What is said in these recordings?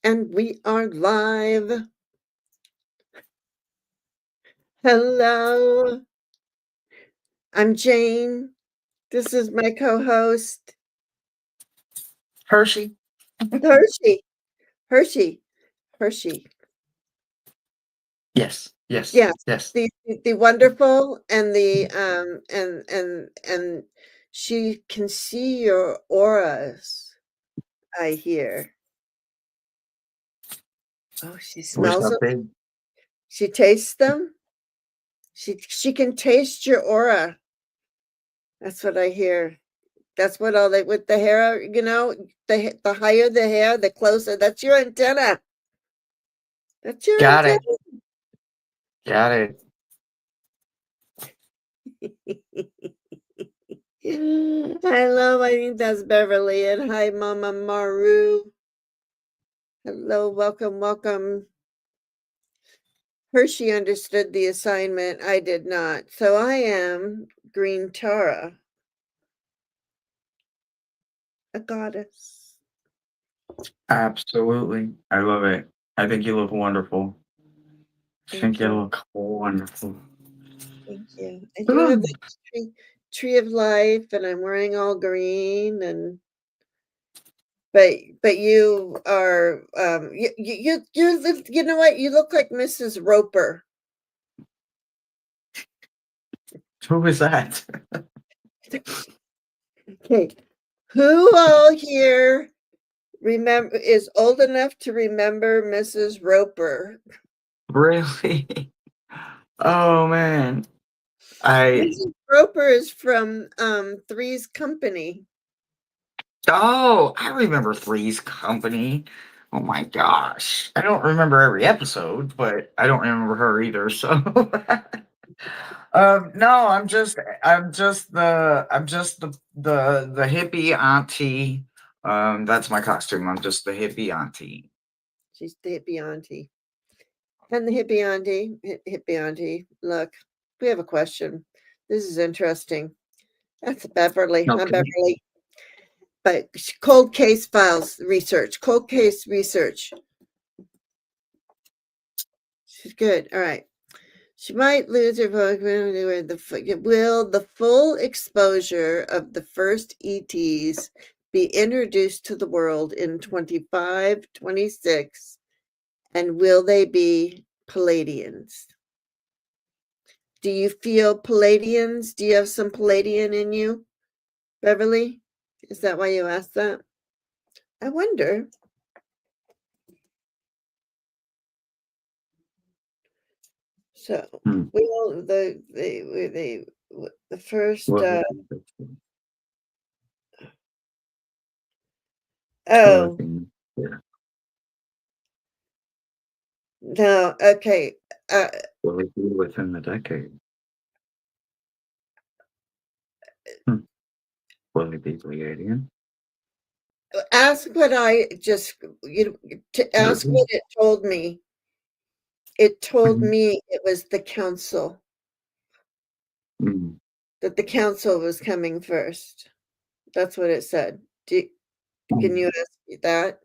And we are live. Hello, I'm Jane. This is my co-host, Hershey. Hershey. Hershey. Hershey. Yes, yes, Yes, yes. the wonderful and and she can see your auras, I hear. Oh, she What's smells up, them. babe? She tastes them. She can taste your aura. That's what I hear. That's what all they with the hair, the higher the hair, the closer. That's your antenna. That's your Got antenna. it. Got it. Hello, I think that's Beverly, and hi, Mama Maru. Hello, welcome, welcome. Hershey understood the assignment. I did not. So I am Green Tara, a goddess. Absolutely. I love it. I think you look wonderful. I think Thank you you. look wonderful. Thank you. I do have the tree of life, and I'm wearing all green, and but you are you know what, you look like Mrs. Roper. Who is that? Okay, who all here remember is old enough to remember Mrs. Roper? Really? Oh man. I Mrs. Roper is from Three's Company. I remember Three's Company. Oh my gosh. I don't remember every episode, but I don't remember her either, so no, I'm just the hippie auntie. That's my costume. I'm just the hippie auntie. She's the hippie auntie. And the hippie auntie, look, we have a question. This is interesting. That's Beverly. I'm Okay. Beverly. But cold case files research, cold case research. She's good. All right. She might lose her vote. Will the full exposure of the first ETs be introduced to the world in 25, 26? And will they be Palladians? Do you feel Palladians? Do you have some Palladian in you, Beverly? Is that why you asked that? I wonder. So, Hmm. will the first Well, oh yeah. no, okay. Uh Will it be within the decade? Hmm. Will it be Pleiadian? ask what I just to ask Mhm. what it told me. It told Mhm. me it was the council, Mhm. that the council was coming first. That's what it said. Can you Mhm. ask me that?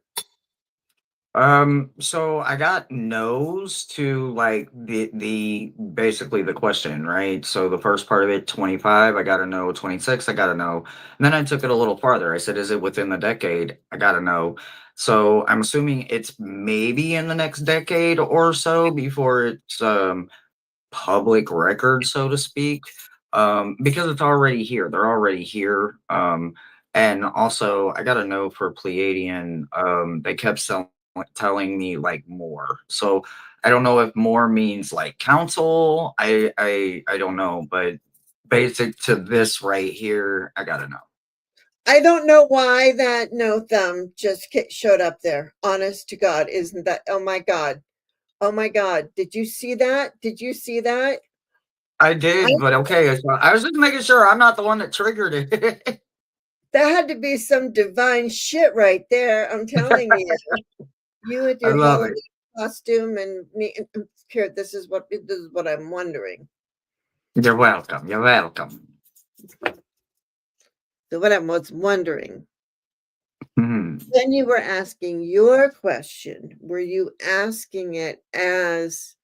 So I got no's to like the basically the question, right? So the first part of it, 25, I got a no, 26, I got a no. And then I took it a little farther. I said, is it within the decade? I got a no. So I'm assuming it's maybe in the next decade or so before it's public record, so to speak, because it's already here. They're already here. And also, I got to know for Pleiadian, they kept telling me like more. So I don't know if more means like council. I don't know, but basic to this right here, I gotta know. I don't know why that no thumb just showed up there. Honest to God, isn't that? Oh my God. Oh my God. Did you see that? Did you see that? I I, did, but okay. So I was just making sure I'm not the one that triggered it. that had to be some divine shit right there. I'm telling you. You with I your love Halloween it. costume and me. Here, this is what I'm wondering. You're welcome. You're welcome. So what I was wondering. Mhm. When you were asking your question, were you asking it as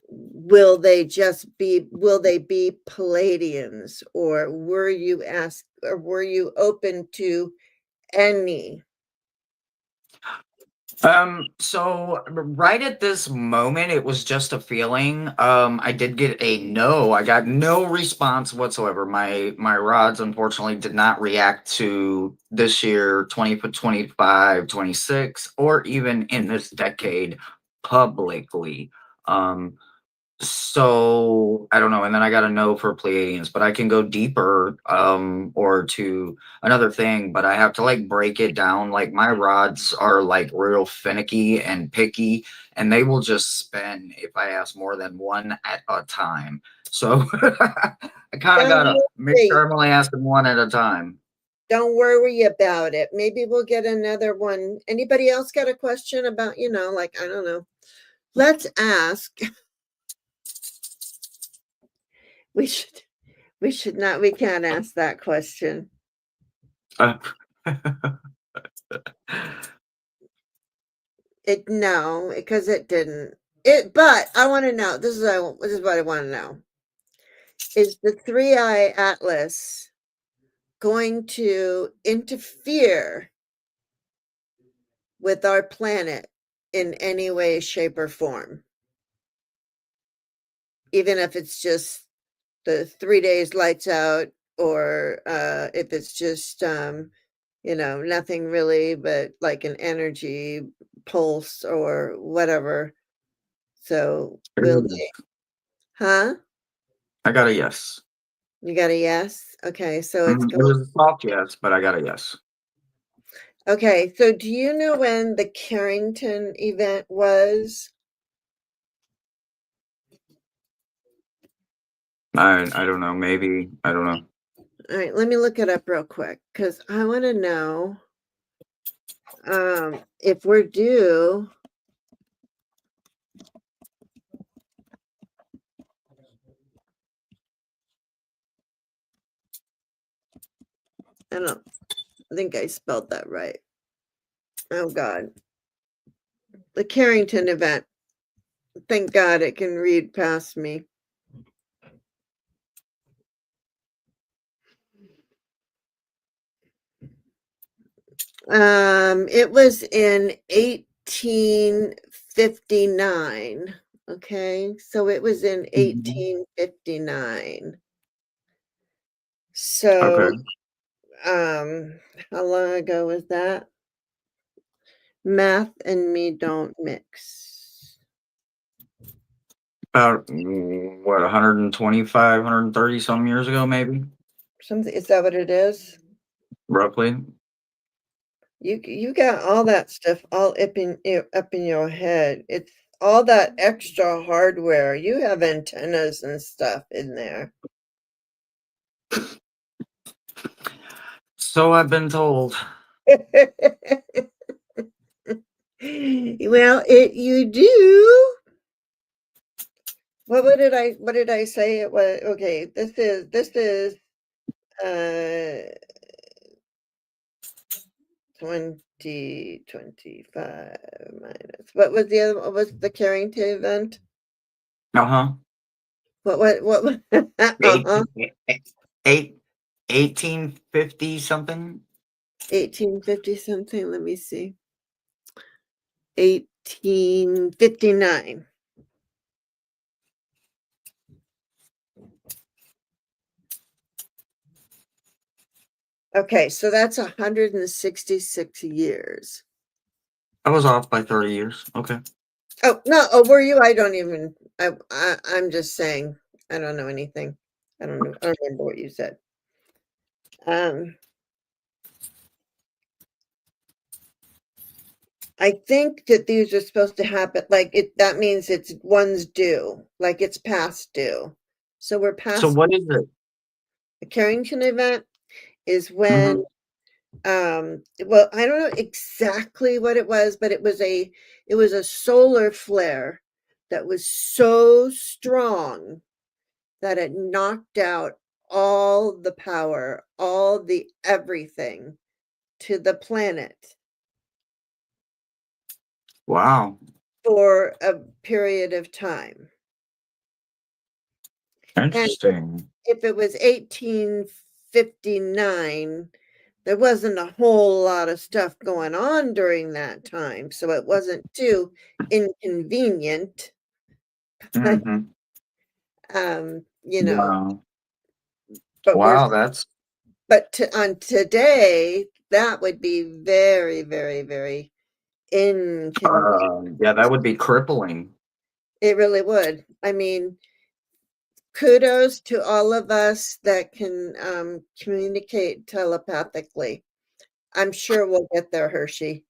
will they be Palladians, or were you open to any? So right at this moment, it was just a feeling. I did get a no. I got no response whatsoever. My rods unfortunately did not react to this year, 2025, 26, or even in this decade publicly. Um, so I don't know, and then I got a no for Pleiadians, but I can go deeper, or to another thing, but I have to like break it down. Like my rods are like real finicky and picky, and they will just spin if I ask more than one at a time. So I kind of Don't gotta you make worry. sure I'm only asking one at a time. Don't worry about it. Maybe we'll get another one. Anybody else got a question about, like, I don't know. Let's ask. We should we can't ask that question. Uh, It no, because it didn't. But I want to know. This is what I want to know. Is the three-eye atlas going to interfere with our planet in any way, shape, or form? Even if it's just the 3 days lights out, or if it's just nothing really but like an energy pulse or whatever. So will they? Huh? I got a yes. You got a yes? Okay, so it's Mhm. It going. was a soft yes, but I got a yes. Okay, so do you know when the Carrington event was? I don't know. Maybe I don't know. All right, let me look it up real quick because I want to know if we're due. I don't think I spelled that right. Oh God, the Carrington event. Thank God it can read past me. It was in 1859. Okay, so it was in Mhm. 1859. Okay. So, how long ago was that? Math and me don't mix. About what, 125, 130 some years ago, maybe, Something is that what it is? roughly. You got all that stuff all up in your head. It's all that extra hardware. You have antennas and stuff in there. So I've been told. Well, it you do. What did I say it was? Okay, this is uh 2025 minus. What was the Carrington event? Uh huh. What Eight, uh-huh. eight, 1850 something. 1850 something. Let me see. 1859. Okay, so that's 166 years. I was off by 30 years. Okay. Oh, no, oh, were you? I don't even I'm just saying I don't know anything. I don't remember what you said. Um, I think that these are supposed to happen like that means it's one's due, like it's past due. So we're So past what is it? the Carrington event is Hmm. when well, I don't know exactly what it was, but it was a solar flare that was so strong that it knocked out all the power, all the everything to the planet Wow. for a period of time. And Interesting. if it was 1859, there wasn't a whole lot of stuff going on during that time, so it wasn't too inconvenient. Mhm. You know, Wow. but we're Wow, that's but on today, that would be very, very, very inconvenient. yeah, that would be crippling. It really would. I mean, kudos to all of us that can communicate telepathically. I'm sure we'll get there, Hershey.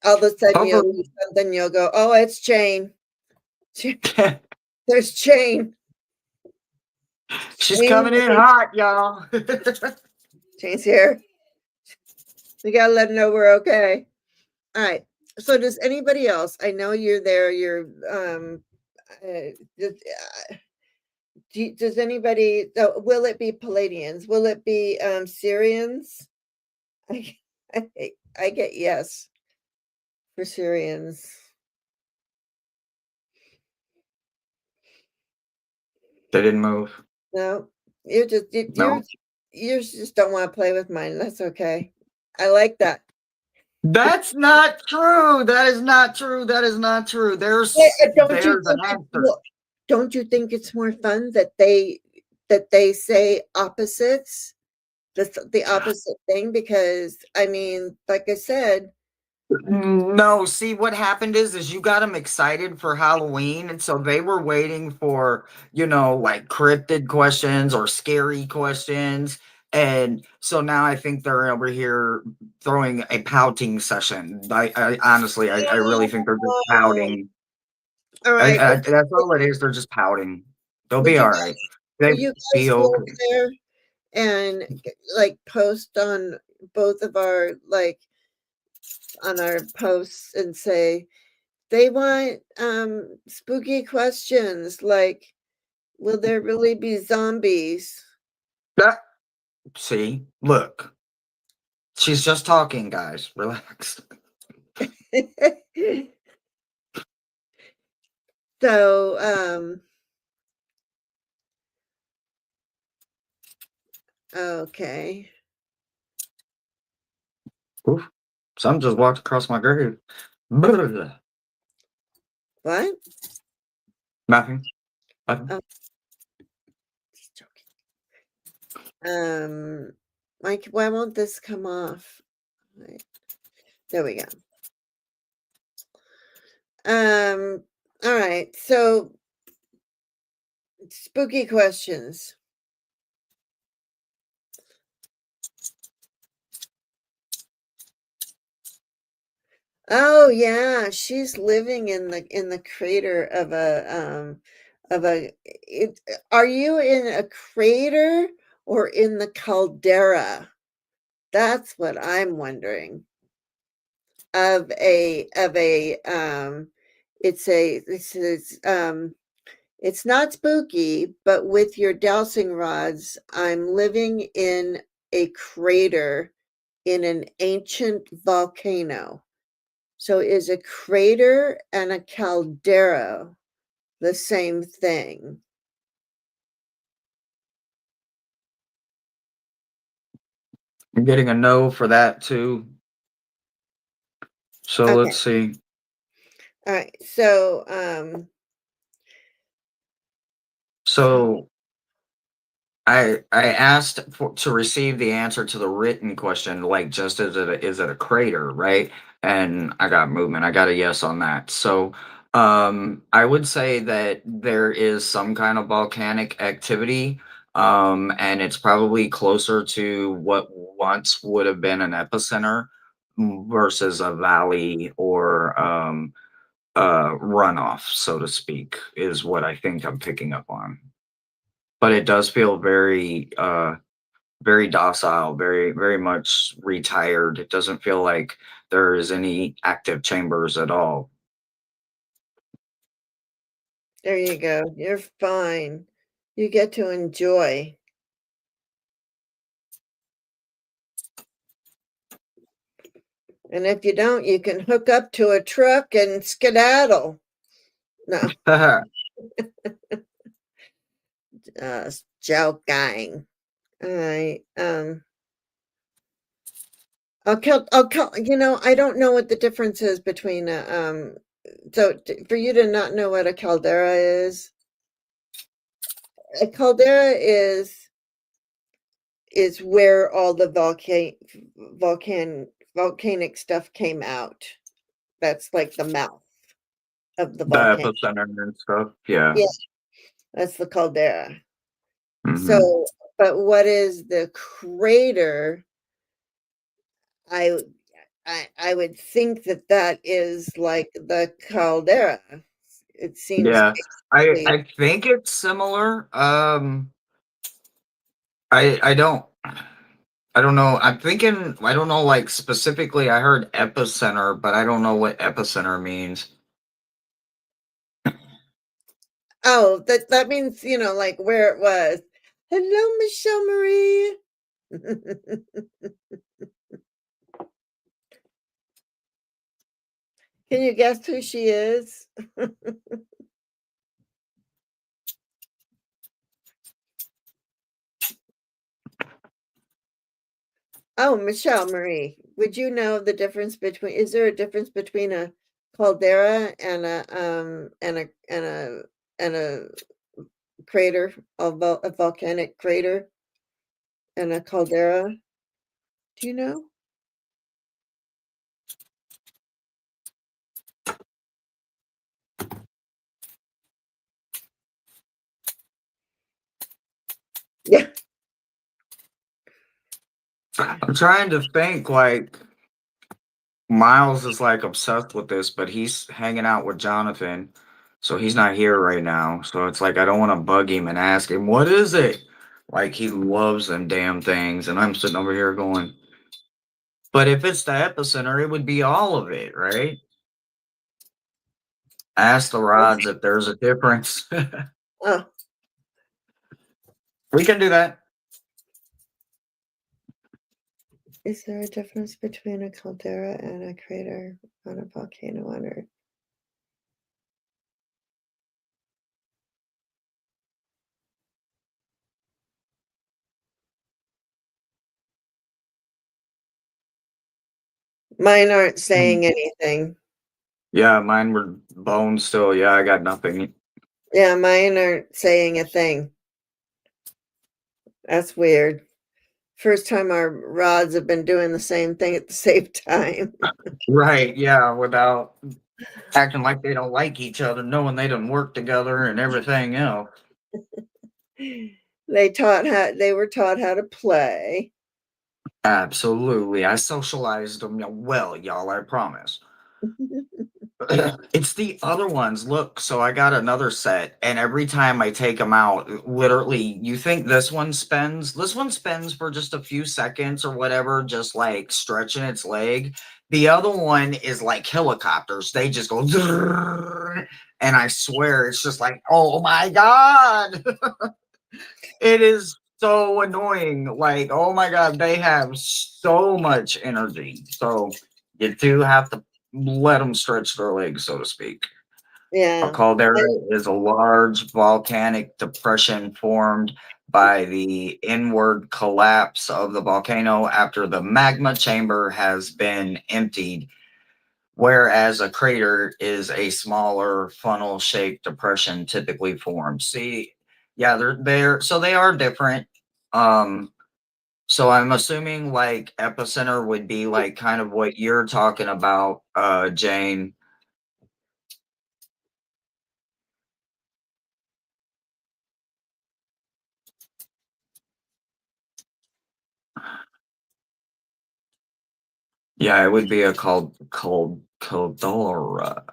All of a sudden, you'll Hopefully. do something, you'll go, "Oh, it's Jane. There's Jane. She's Jane, coming in hot, y'all. Jane's here. We gotta let her know we're okay." All right. So, does anybody else? I know you're there. You're does, does anybody? Will it be Palladians? Will it be Syrians? I, I get yes for Syrians. They didn't move. No, you just No. you just don't want to play with mine. That's okay. I like that. That's not true. That is not true. That is not true. Yeah, don't you There's an think it's answer. more, don't you think it's more fun that they say opposites, the opposite thing? Because I mean, like I said, No, see what happened is you got them excited for Halloween, and so they were waiting for, like cryptid questions or scary questions. And so now I think they're over here throwing a pouting session. I honestly, I really think they're just oh, pouting. all right. That's all it is. They're just pouting. They'll Would be you all guys right. They will you be guys go over okay. there and like post on both of our like on our posts and say they want spooky questions like will there really be zombies? That, see, look, she's just talking, guys. Relax. So okay. Oof. Some just walked across my grave. Nothing. What? Nothing. Oh, just joking. Mike, why won't this come off? Right, there we go. All right. So spooky questions. Oh yeah, she's living in the crater of a it, are you in a crater or in the caldera? That's what I'm wondering. Of a it's not spooky, but with your dowsing rods, I'm living in a crater in an ancient volcano. So is a crater and a caldera the same thing? I'm getting a no for that too. So Okay. let's see. All right. So So I asked to receive the answer to the written question, like just is it a crater, right? And I got movement. I got a yes on that. So I would say that there is some kind of volcanic activity. And it's probably closer to what once would have been an epicenter versus a valley or runoff, so to speak, is what I think I'm picking up on. But it does feel very docile, very much retired. It doesn't feel like there is any active chambers at all. there you go. You're fine. You get to enjoy. And if you don't, you can hook up to a truck and skedaddle. No, joking. All right. I don't know what the difference is between for you to not know what a caldera is, a caldera is where all the volcanic stuff came out. That's like the mouth of the The volcano. epicenter and stuff. Yeah. Yeah, that's the caldera. Hmm. So, but what is the crater? I I would think that that is like the caldera. It seems Yeah. I basically. I think it's similar. I don't know. I'm thinking I don't know like specifically I heard epicenter, but I don't know what epicenter means. Oh, that means, like where it was. Hello, Michelle Marie. Can you guess who she is? Oh, Michelle Marie. Would you know the difference between, is there a difference between a caldera and a crater, a volcanic crater and a caldera? Do you know? Yeah. I'm trying to think like Miles is like obsessed with this, but he's hanging out with Jonathan. So he's not here right now. So it's like I don't want to bug him and ask him, what is it? Like he loves them damn things. And I'm sitting over here going, but if it's the epicenter, it would be all of it, right? Ask the rods if there's a difference. Oh, We can do that. is there a difference between a caldera and a crater on a volcano on Earth? Mine aren't saying anything. Yeah, mine were bones still. Yeah, I got nothing. Yeah, mine aren't saying a thing. That's weird. First time our rods have been doing the same thing at the same time. Right, yeah, without acting like they don't like each other, knowing they don't work together and everything else. They were taught how to play. Absolutely. I socialized them well, y'all, I promise. It's the other ones. Look, so I got another set, and every time I take them out, literally, you think this one spends for just a few seconds or whatever, just like stretching its leg. The other one is like helicopters. They just go, "Zrrr," and I swear it's just like, oh my God. It is so annoying. Like, oh my God, they have so much energy. So you do have to let them stretch their legs, so to speak. A Yeah. caldera I- is a large volcanic depression formed by the inward collapse of the volcano after the magma chamber has been emptied, whereas a crater is a smaller funnel shaped depression typically formed. See, yeah, so they are different. Um, so I'm assuming like epicenter would be like kind of what you're talking about, Jane. Yeah, it would be a caldera. Caldera,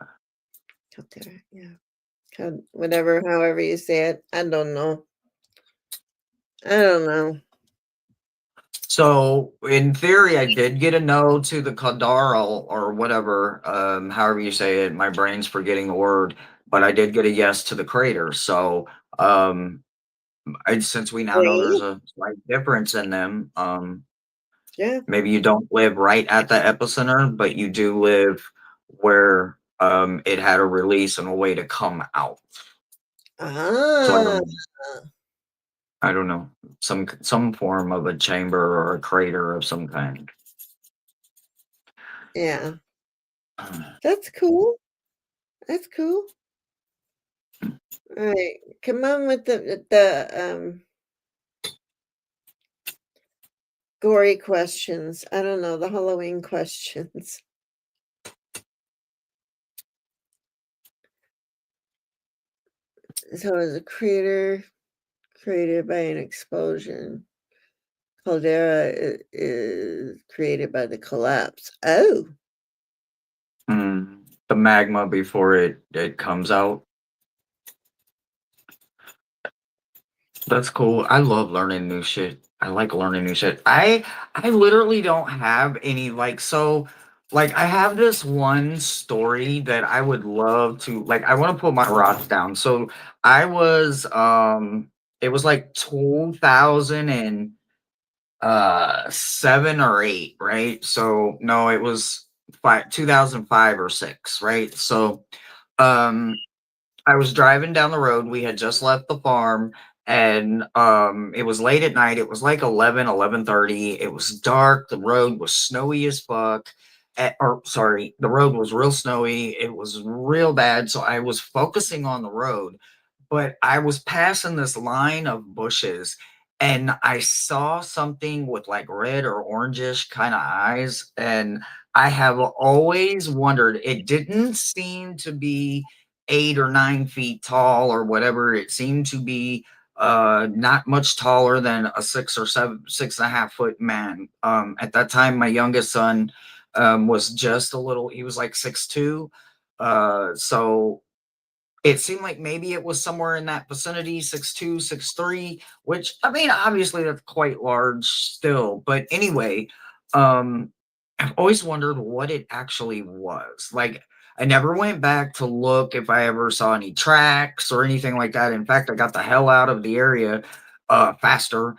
yeah. Whatever, however you say it. I don't know. I don't know. So in theory, I did get a no to the caldera or whatever, however you say it. My brain's forgetting the word, but I did get a yes to the crater. So since we now know there's Three. a slight difference in them, Yeah. Maybe you don't live right at the epicenter, but you do live where it had a release and a way to come out. So Ah, I don't know, some form of a chamber or a crater of some kind. yeah. That's cool. That's cool. All right. Come on with the gory questions. I don't know, the Halloween questions. So is a crater created by an explosion. Caldera is created by the collapse. Oh, The magma before it comes out. That's cool. I love learning new shit. I like learning new shit. I literally don't have any like I have this one story that I would love to like I want to put my rocks down. So I was it was like 2000 and 7 or 8, right? So no, it was 2005 or 6, right? So um I was driving down the road. We had just left the farm and it was late at night. It was like 11:30. It was dark. The road was snowy as fuck. Or sorry, the road was real snowy. It was real bad. So I was focusing on the road, but I was passing this line of bushes and I saw something with like red or orangish kind of eyes. And I have always wondered, it didn't seem to be 8 or 9 feet tall or whatever. It seemed to be not much taller than a 6 or 7, 6.5 foot man. At that time, my youngest son was just a little, he was like 6'2". So it seemed like maybe it was somewhere in that vicinity, 6'2", 6'3", which I mean, obviously that's quite large still. But anyway, um, I've always wondered what it actually was. Like, I never went back to look if I ever saw any tracks or anything like that. In fact, I got the hell out of the area faster.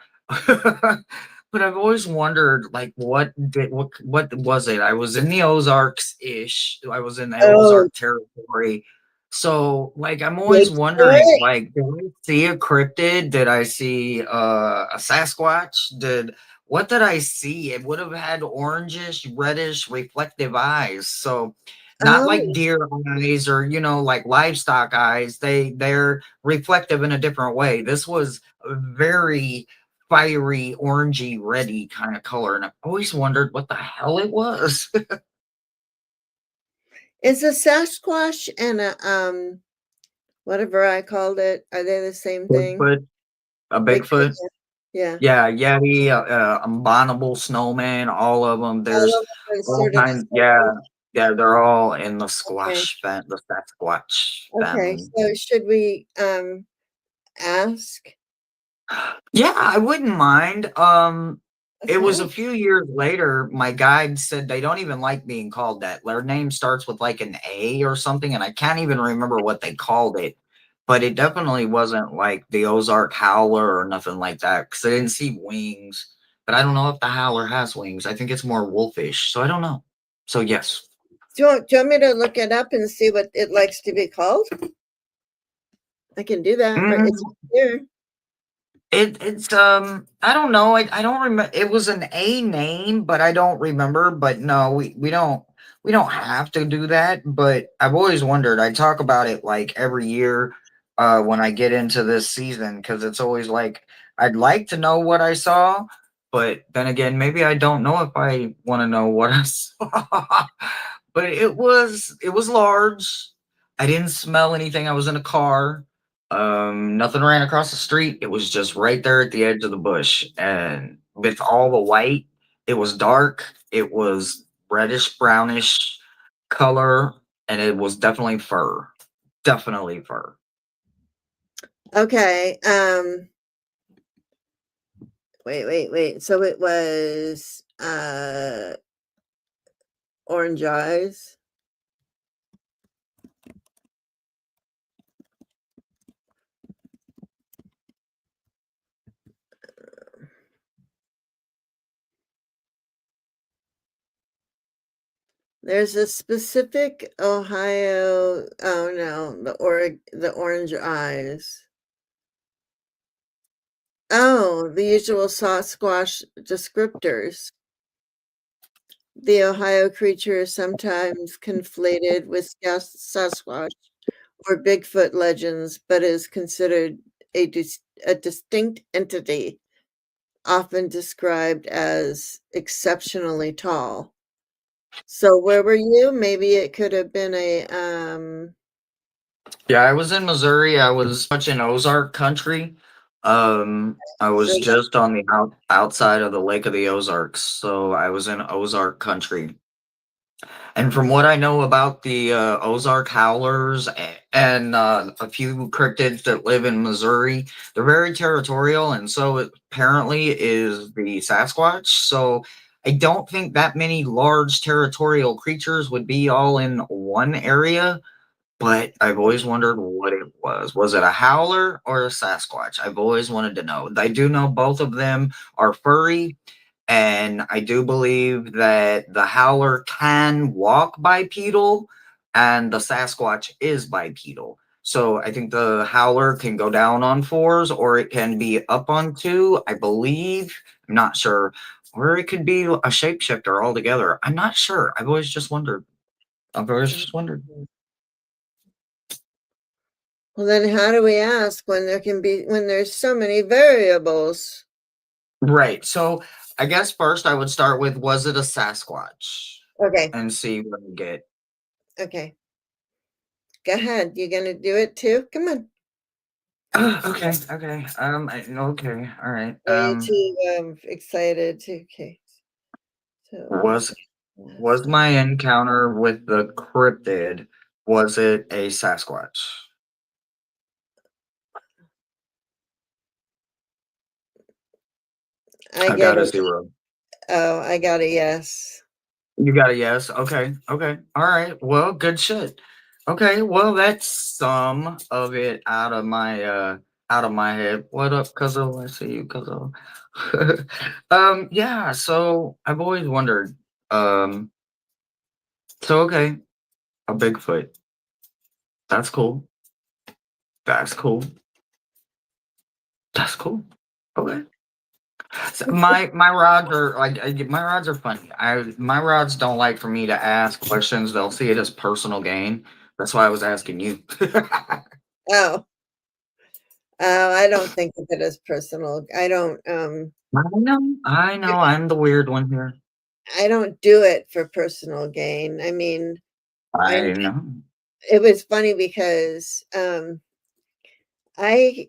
But I've always wondered, like, what was it? I was in the Ozarks ish. I was in the oh, Ozark territory, so, like, I'm always wondering, Bigfoot. like, did I see a cryptid? Did I see a Sasquatch? What did I see? It would have had orangish, reddish, reflective eyes. So, not like Oh, deer eyes or, like livestock eyes. They're reflective in a different way. This was a very fiery, orangey, reddy kind of color. And I've always wondered what the hell it was. is a Sasquatch and a whatever I called it, are they the same thing? Bigfoot, a Bigfoot, Bigfoot. yeah. Yeah, Yeti, Abominable Snowman, all of them. All There's of them are all sort of kinds. Yeah, similar. yeah, they're all in Okay. the Sasquatch Okay. family. So should we ask? Yeah, I wouldn't mind. That's It was a nice. few years later, my guide said they don't even like being called that. Their name starts with like an A or something, and I can't even remember what they called it. But it definitely wasn't like the Ozark Howler or nothing like that, because I didn't see wings. But I don't know if the Howler has wings. I think it's more wolfish, so I don't know. So yes. Do you want me to look it up and see what it likes to be called? I can do that. Right, it's Mm, here. it's I don't know. I don't remember. It was an A name, but I don't remember. But no, we don't have to do that. But I've always wondered. I talk about it like every year when I get into this season because it's always like I'd like to know what I saw, but then again, maybe I don't know if I want to know what I saw. But it was large. I didn't smell anything. I was in a car. Nothing ran across the street. It was just right there at the edge of the bush. And with all the white, it was dark. It was reddish, brownish color, and it was definitely fur. Definitely fur. Okay. Wait. So it was orange eyes. There's a specific Ohio, oh no, the orange eyes. Oh, the usual Sasquatch descriptors. The Ohio creature is sometimes conflated with Sasquatch or Bigfoot legends, but is considered a distinct entity, often described as exceptionally tall. So where were you? Maybe it could have been Yeah, I was in Missouri. I was much in Ozark country. I so was that just on the outside of the Lake of the Ozarks, so I was in Ozark country. And from what I know about the Ozark howlers and a few cryptids that live in Missouri, they're very territorial, and so it apparently is the Sasquatch. So I don't think that many large territorial creatures would be all in one area. But I've always wondered what it was. Was it a howler or a Sasquatch? I've always wanted to know. I do know both of them are furry, and I do believe that the howler can walk bipedal and the Sasquatch is bipedal. So I think the howler can go down on fours or it can be up on two, I believe. I'm not sure. Or it could be a shapeshifter altogether. I'm not sure. I've always just wondered. I've always just wondered. well, then how do we ask when when there's so many variables? Right. So I guess first I would start with was it a Sasquatch Okay, and see what I get. okay. Go ahead. You gonna do it too? Come on. Okay, okay. Okay, all right. Are you too excited to okay. So Was was my encounter with the cryptid, was it a Sasquatch? I I get got a it. zero. Oh, I got a yes. You got a yes. Okay, okay. All right. Well, good shit. Okay, well that's some of it out of my head. What up, Cuzzo? I see you, Cuzzo. Yeah, so I've always wondered. Um, so okay, a Bigfoot. That's cool. That's cool. That's cool. Okay. So my rods are like my rods are funny. My rods don't like for me to ask questions. They'll see it as personal gain. That's why I was asking you. Oh, oh, I don't think of it as personal. I know. I'm the weird one here. I don't do it for personal gain. I mean, I'm I know. it was funny because I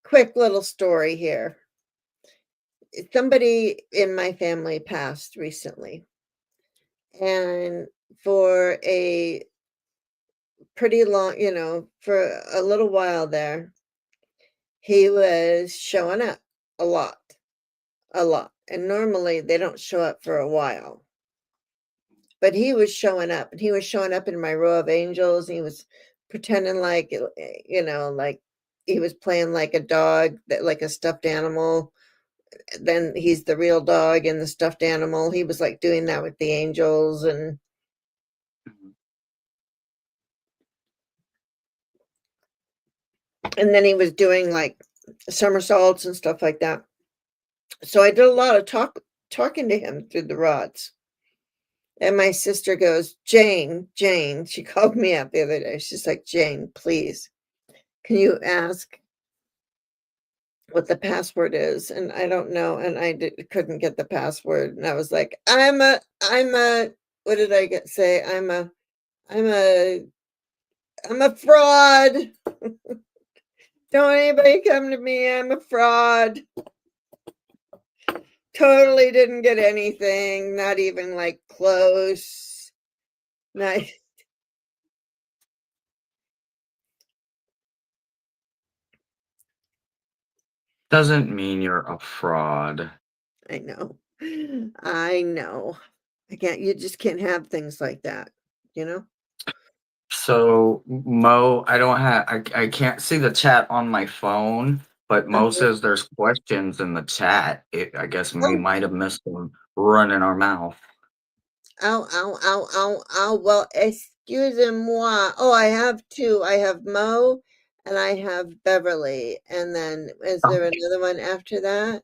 quick little story here. Somebody in my family passed recently, and for a pretty long, for a little while there, he was showing up a lot, a lot. And normally they don't show up for a while, but he was showing up, and he was showing up in my row of angels. And he was pretending like, like he was playing like a dog, that like a stuffed animal. Then he's the real dog and the stuffed animal. He was like doing that with the angels, and then he was doing like somersaults and stuff like that. So I did a lot of talking to him through the rods. And my sister goes, Jane, she called me up the other day. She's like, Jane, please, can you ask what the password is? And I don't know. And couldn't get the password. And I was like, what did I say? I'm a, I'm a fraud. Don't anybody come to me. I'm a fraud. Totally didn't get anything. Not even like close. Not, Doesn't mean you're a fraud. I know. I know. You just can't have things like that, you know? So Mo, I can't see the chat on my phone, but Mo Uh-huh. says there's questions in the chat. I guess we Oh, might have missed them running our mouth. Ow, ow, ow, ow, ow. Well, excusez-moi. Oh, I have two. I have Mo and I have Beverly. And then is there another one after that?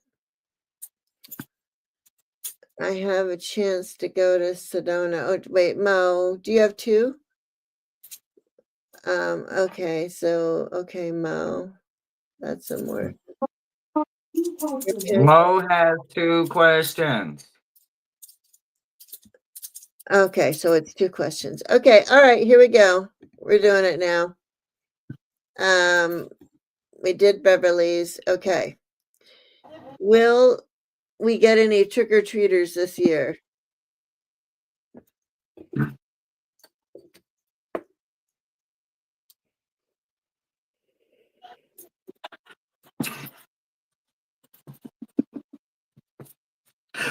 I have a chance to go to Sedona. Oh, wait, Mo, do you have two? Okay, so okay, Mo. That's some more. Mo has two questions. Okay, so it's two questions. Okay, all right, here we go. We're doing it now. We did Beverly's. Okay. Will we get any trick-or-treaters this year?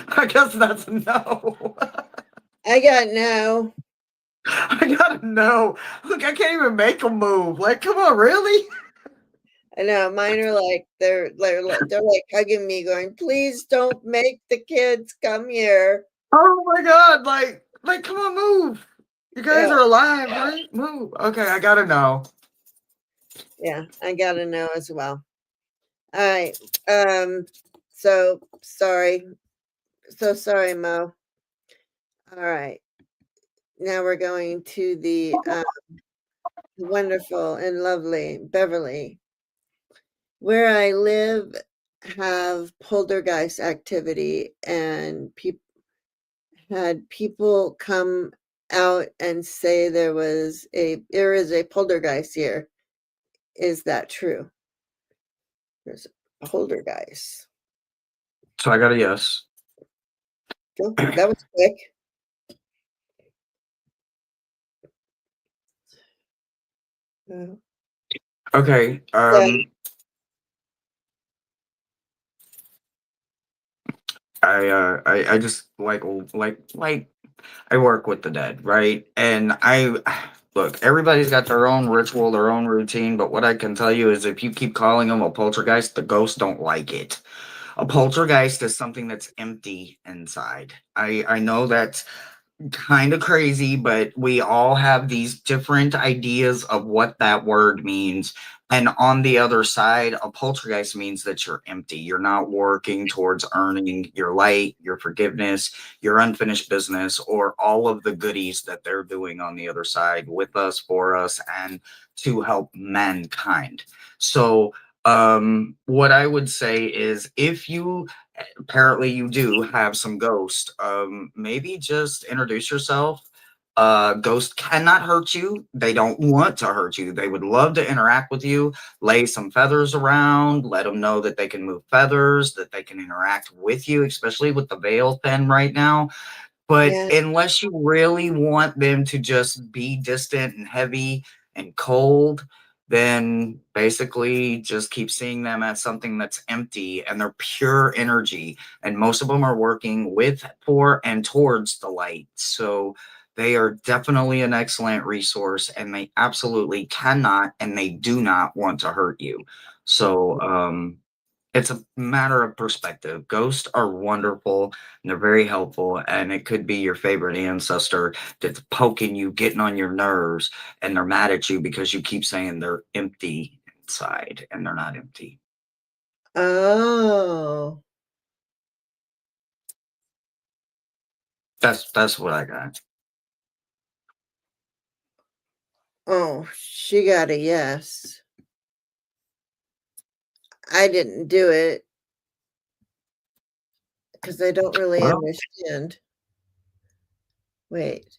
I guess that's a no. I got no. I gotta know. Look, I can't even make a move. Like, come on, really? I know mine are like they're like hugging me, going, "Please don't make the kids come here." Oh my god! Like, come on, move. You guys Yeah, are alive, right? Move. Okay, I gotta know. yeah, I gotta know as well. All right. So sorry. So sorry, Mo. All right. Now we're going to the wonderful and lovely Beverly. Where I live have poltergeist activity and had people come out and say there is a poltergeist here. Is that true? There's a poltergeist. So I got a yes. Oh, that was quick. Uh, Okay. yeah, I just like I work with the dead, right? And I look, everybody's got their own ritual, their own routine, but what I can tell you is if you keep calling them a poltergeist, the ghosts don't like it. A poltergeist is something that's empty inside. I know that's kind of crazy, but we all have these different ideas of what that word means. And on the other side, a poltergeist means that you're empty. You're not working towards earning your light, your forgiveness, your unfinished business, or all of the goodies that they're doing on the other side with us, for us, and to help mankind. So, what I would say is if you apparently you do have some ghost, maybe just introduce yourself. Ghost cannot hurt you. They don't want to hurt you. They would love to interact with you. Lay some feathers around, let them know that they can move feathers, that they can interact with you, especially with the veil thin right now. But yeah. unless you really want them to just be distant and heavy and cold, then basically just keep seeing them as something that's empty and they're pure energy. And most of them are working with, for, and towards the light. So they are definitely an excellent resource and they absolutely cannot and they do not want to hurt you. So, it's a matter of perspective. Ghosts are wonderful and they're very helpful, and it could be your favorite ancestor that's poking you, getting on your nerves, and they're mad at you because you keep saying they're empty inside, and they're not empty. Oh. That's what I got. Oh, she got a yes. I didn't do it because I don't really Well, understand. Wait,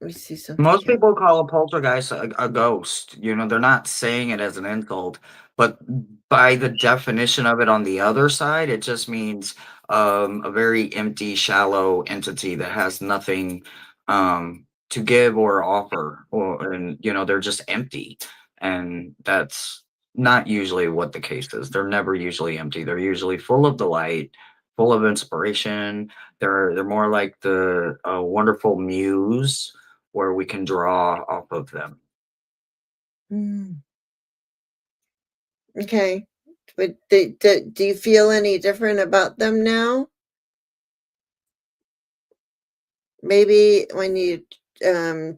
let me see something most here. people call a poltergeist a ghost. You know, they're not saying it as an insult, but by the definition of it on the other side, it just means a very empty, shallow entity that has nothing to give or offer, or and you know they're just empty, and that's not usually what the case is. They're never usually empty. They're usually full of delight, full of inspiration. They're more like the wonderful muse where we can draw off of them. Mm, okay. But do you feel any different about them now? Maybe when you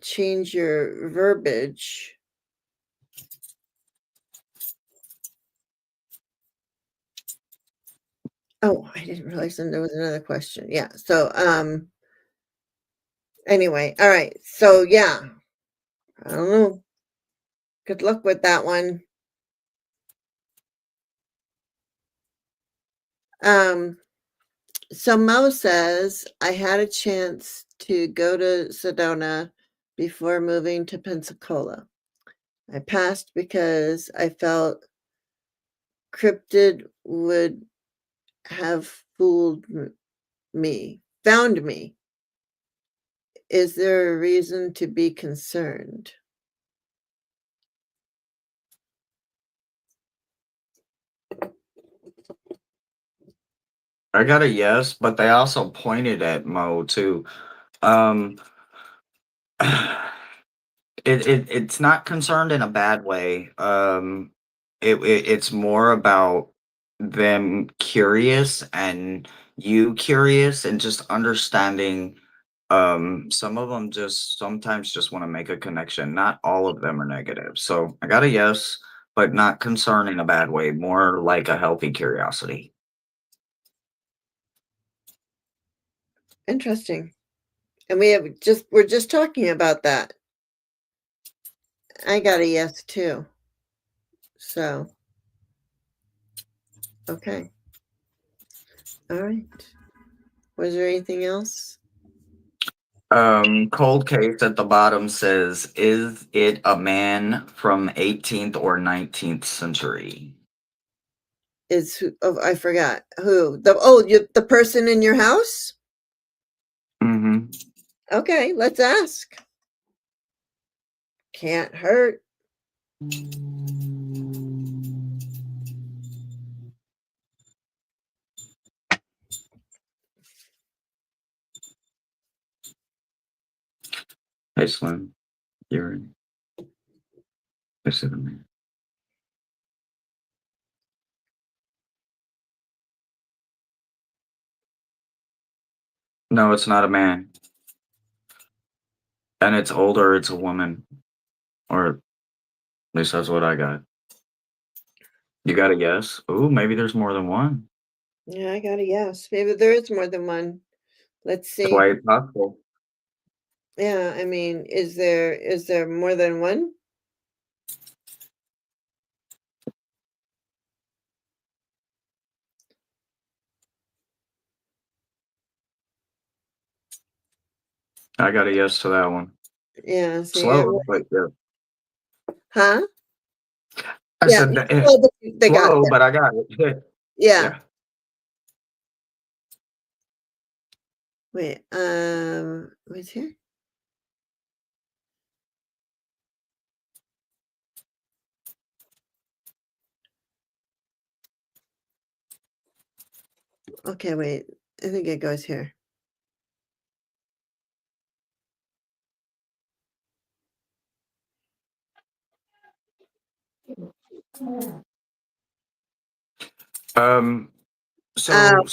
change your verbiage. Oh, I didn't realize that there was another question. Yeah. So anyway, all right. So yeah, I don't know. Good luck with that one. Um so Mo says I had a chance to go to Sedona before moving to Pensacola. I passed because I felt cryptid would have found me. Is there a reason to be concerned? I got a yes, but they also pointed at Mo too. Um, it's not concerned in a bad way. It's more about them curious and you curious and just understanding. Some of them just sometimes just want to make a connection. Not all of them are negative. So I got a yes, but not concerned in a bad way. More like a healthy curiosity. Interesting. And we're just talking about that. I got a yes too. So, okay. All right. Was there anything else? Cold case at the bottom says, "Is it a man from 18th or 19th century?" Is who? Oh, I forgot who. The person in your house. Mm-hmm. Okay, let's ask. Can't hurt. Hey, Slim, you're listen to me. No, it's not a man, and it's older. It's a woman, or at least that's what I got. You got a yes? Ooh, maybe there's more than one. Yeah, I got a yes. Maybe there is more than one. Let's see. Quite possible. Yeah, I mean, is there more than one? I got a yes to that one. Yeah, see, Slow, but yeah. huh? I Yeah, said that, well, they got slow, that. but I got it. Yeah. Yeah. Wait, what's here? Okay, wait. I think it goes here. Um. Um, So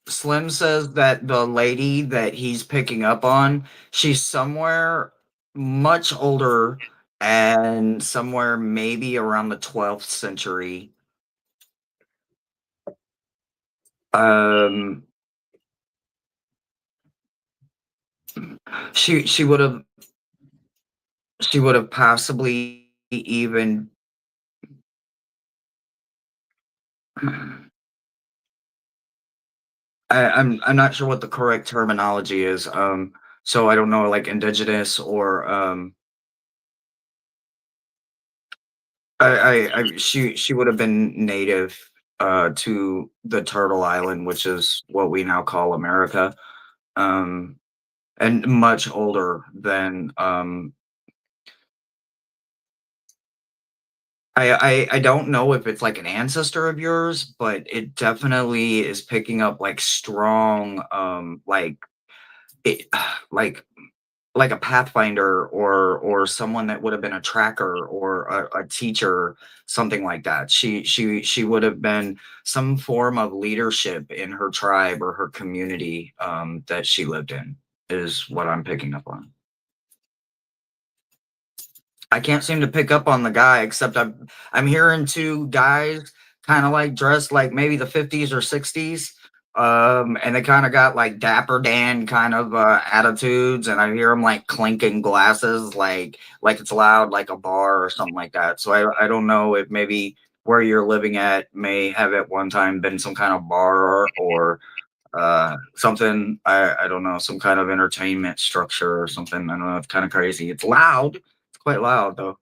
Slim says that the lady that he's picking up on, she's somewhere much older and somewhere maybe around the 12th century. Um, she would have possibly even I'm not sure what the correct terminology is. So I don't know, like indigenous or she would have been native to the Turtle Island, which is what we now call America, um, and much older than I don't know if it's like an ancestor of yours, but it definitely is picking up like strong like it like like a pathfinder or someone that would have been a tracker or a teacher, something like that. She would have been some form of leadership in her tribe or her community that she lived in, is what I'm picking up on. I can't seem to pick up on the guy, except I'm hearing two guys kind of like dressed like maybe the 50s or 60s. And they kind of got like Dapper Dan kind of attitudes, and I hear them like clinking glasses, like it's loud, like a bar or something like that. So I don't know if maybe where you're living at may have at one time been some kind of bar or something. I don't know, some kind of entertainment structure or something. I don't know. It's kind of crazy. It's loud. It's quite loud though.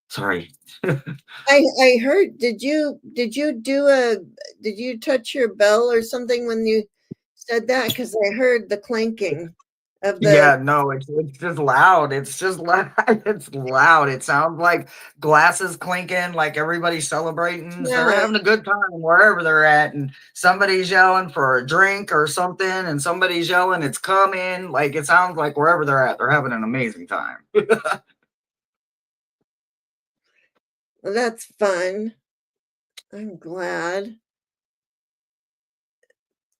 Sorry. I heard, did you touch your bell or something when you said that? Because I heard the clanking of the Yeah, no, it's just loud. It's just loud. It's loud. It sounds like glasses clinking, like everybody's celebrating. They're yeah. having a good time wherever they're at, and somebody's yelling for a drink or something, and somebody's yelling, "It's coming!" Like it sounds like wherever they're at, they're having an amazing time. Well, that's fun. I'm glad.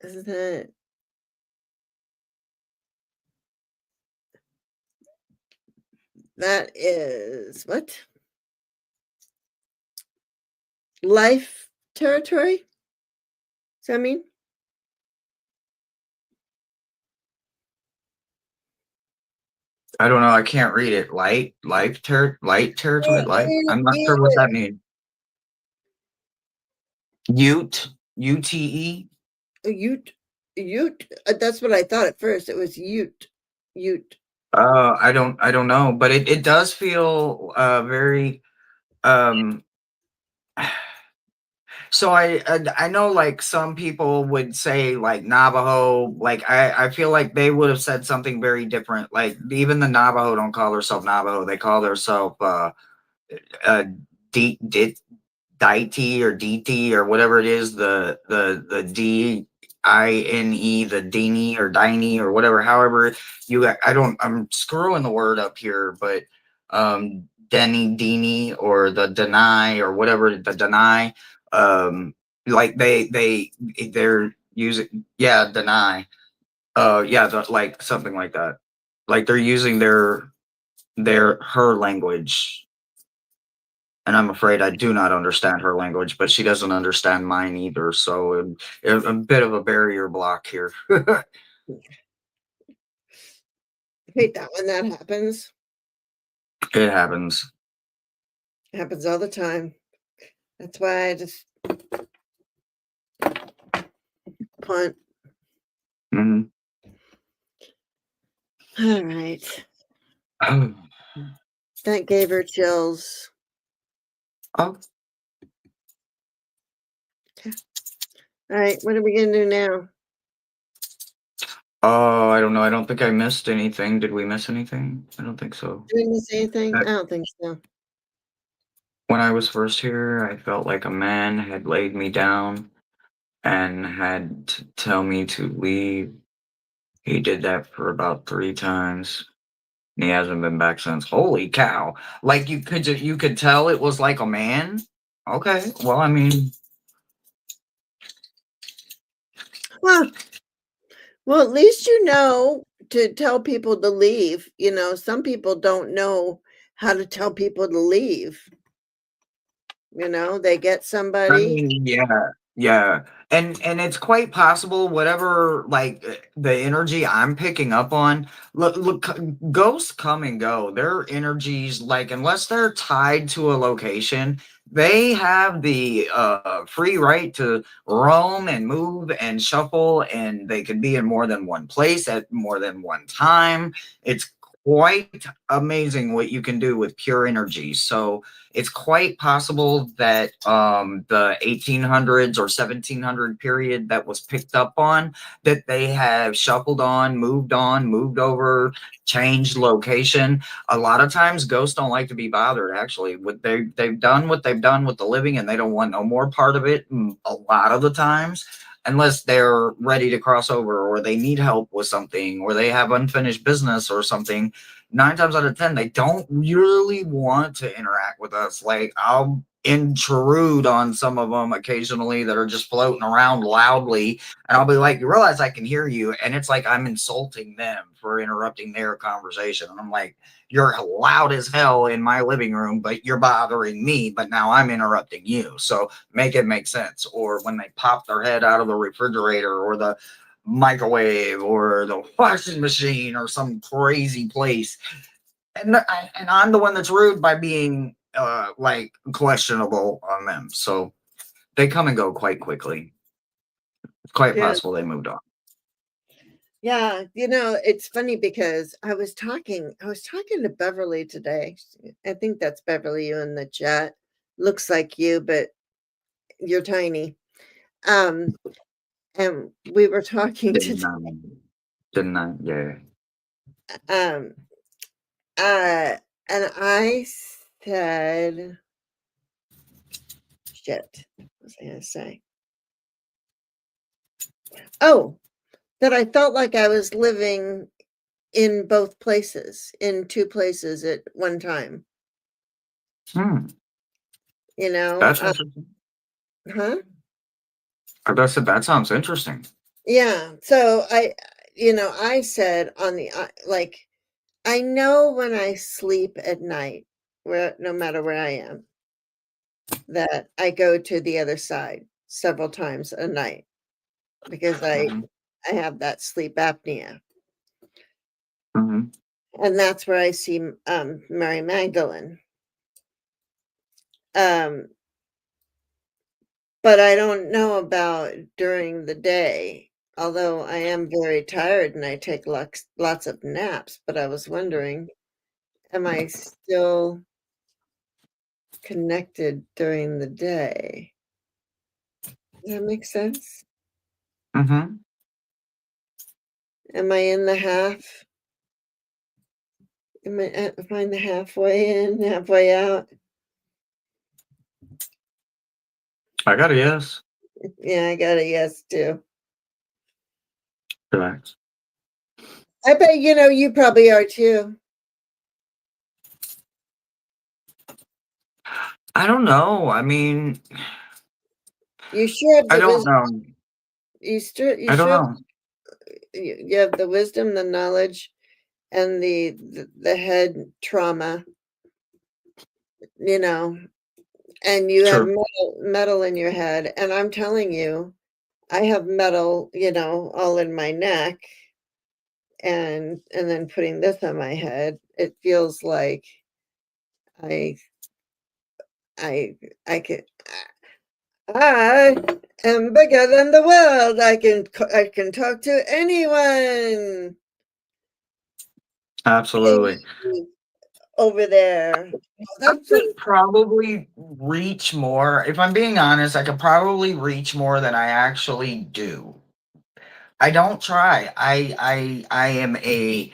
That that is what? Life territory? Does that mean? I don't know. I can't read it. Light territory, light. I'm not sure what You, that means. Ute, UTE. Ute, Ute. That's what I thought at first. It was Ute, Ute. I don't know, but it does feel very um so I know like some people would say like Navajo, like I feel like they would have said something very different. Like even the Navajo don't call themselves Navajo, they call themselves uh D, deity or DT or whatever it is, the DINE, the Dini or Dini or whatever, however you, I don't, I'm screwing the word up here, but Denny Dini or the deny or whatever, the deny, um like they're using, yeah, deny, yeah, like something like that, like they're using their her language, and I'm afraid I do not understand her language, but she doesn't understand mine either. So a bit of a barrier block here. I hate that when that happens. It happens. It happens all the time. That's why I just punt. Mhm. All right. Oh, That gave her chills. oh, All right. What are we going to do now? oh, I don't know. I don't think I missed anything. Did we miss anything? I don't think so. Did we miss anything? Uh, I don't think so. When I was first here, I felt like a man had laid me down and had to tell me to leave. He did that for about 3 times. He hasn't been back since. Holy cow! Like you could tell it was like a man. Okay, well, I mean, Well, well, at least you know to tell people to leave. You know, some people don't know how to tell people to leave. You know, they get I somebody. mean, yeah, yeah, and it's quite possible whatever like the energy I'm picking up on. Look, ghosts come and go. Their energies, like unless they're tied to a location, they have the free right to roam and move and shuffle, and they could be in more than one place at more than one time. It's quite amazing what you can do with pure energy. So it's quite possible that the 1800s or 1700 period that was picked up on, that they have shuffled on, moved over, changed location. A lot of times ghosts don't like to be bothered, actually. They've done what they've done with the living, and they don't want no more part of it a lot of the times. unless they're ready to cross over or they need help with something or they have unfinished business or something, 9 times out of 10, they don't really want to interact with us. Like, I'll intrude on some of them occasionally that are just floating around loudly, and I'll be like, "You realize I can hear you?" And it's like I'm insulting them for interrupting their conversation. And I'm like, "You're loud as hell in my living room, but you're bothering me, but now I'm interrupting you. So make it make sense." Or when they pop their head out of the refrigerator or the microwave or the washing machine or some crazy place, and I'm the one that's rude by being like questionable on them. So they come and go quite quickly. It's quite Yeah. possible they moved on. Yeah, it's funny because I was talking to Beverly today. I think that's Beverly, you in the chat. Looks like you, but you're tiny. Um, and we were talking Didn't today. didn't I? Yeah. Um, and I said, shit, what was I gonna say? Oh, that I felt like I was living in both places, in two places at one time. Hmm. You know, That's interesting. huh? I said that sounds interesting. Yeah. So I said on the like, I know when I sleep at night, where no matter where I am, that I go to the other side several times a night because I Hmm. I have that sleep apnea, Hmm. and that's where I see Mary Magdalene. Um, but I don't know about during the day. Although I am very tired and I take lots of naps, but I was wondering, am I still connected during the day? Does that make sense? Hmm. Am I in the half? Am I in the halfway in, halfway out? I got a yes. Yeah, I got a yes too. Relax. I bet you probably are too. I don't know. I mean, You sure have I the don't wisdom. know. You I don't sure have, know. you have the wisdom, the knowledge, and the head trauma. You know, and you have True. metal in your head, and I'm telling you, I have metal, all in my neck, and then putting this on my head, it feels like I I I can I am bigger than the world. I can talk to anyone. Absolutely. Hey, over there. I That's what. could probably reach more. If I'm being honest, I could probably reach more than I actually do. I don't try. I am a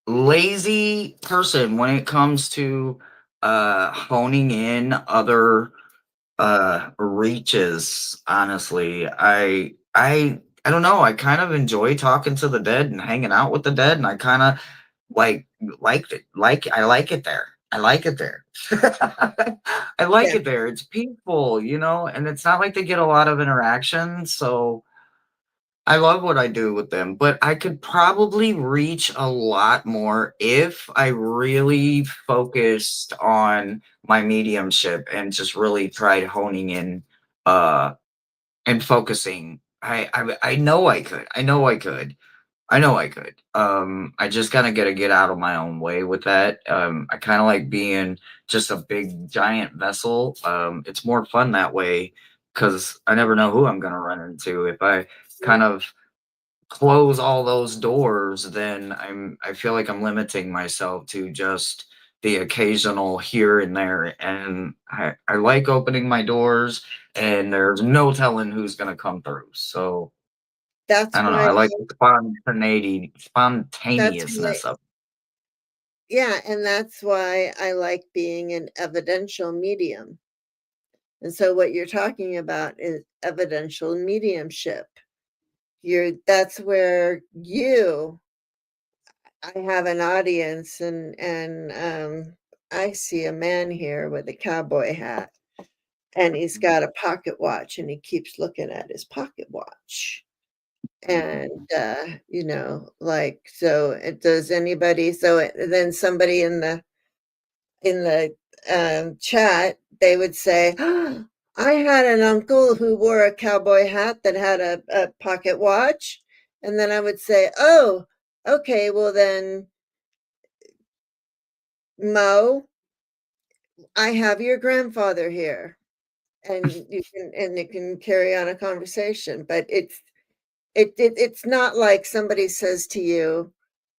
lazy person when it comes to honing in other reaches. Honestly, I don't know, I kind of enjoy talking to the dead and hanging out with the dead, and I kind of like liked it like I like it there. I like it there. I like Yeah, it there. It's peaceful, and it's not like they get a lot of interaction, so I love what I do with them, but I could probably reach a lot more if I really focused on my mediumship and just really tried honing in uh and focusing. I know I could. I know I could. I know I could. I just kind of got to get out of my own way with that. I kind of like being just a big giant vessel. It's more fun that way because I never know who I'm gonna run into. If I kind right. of close all those doors, then I feel like I'm limiting myself to just the occasional here and there. And I like opening my doors, and there's no telling who's gonna come through. So I That's don't know. why I like the that's why spontaneousness of. yeah, and that's why I like being an evidential medium. And so what you're talking about is evidential mediumship. that's where I have an audience, I see a man here with a cowboy hat, and he's got a pocket watch, and he keeps looking at his pocket watch. And, like, so does anybody, then somebody in the chat, they would say, I had an uncle who wore a cowboy hat that had a pocket watch. And then I would say, oh, okay, well then, Mo, I have your grandfather here. And it can carry on a conversation, but it's not like somebody says to you,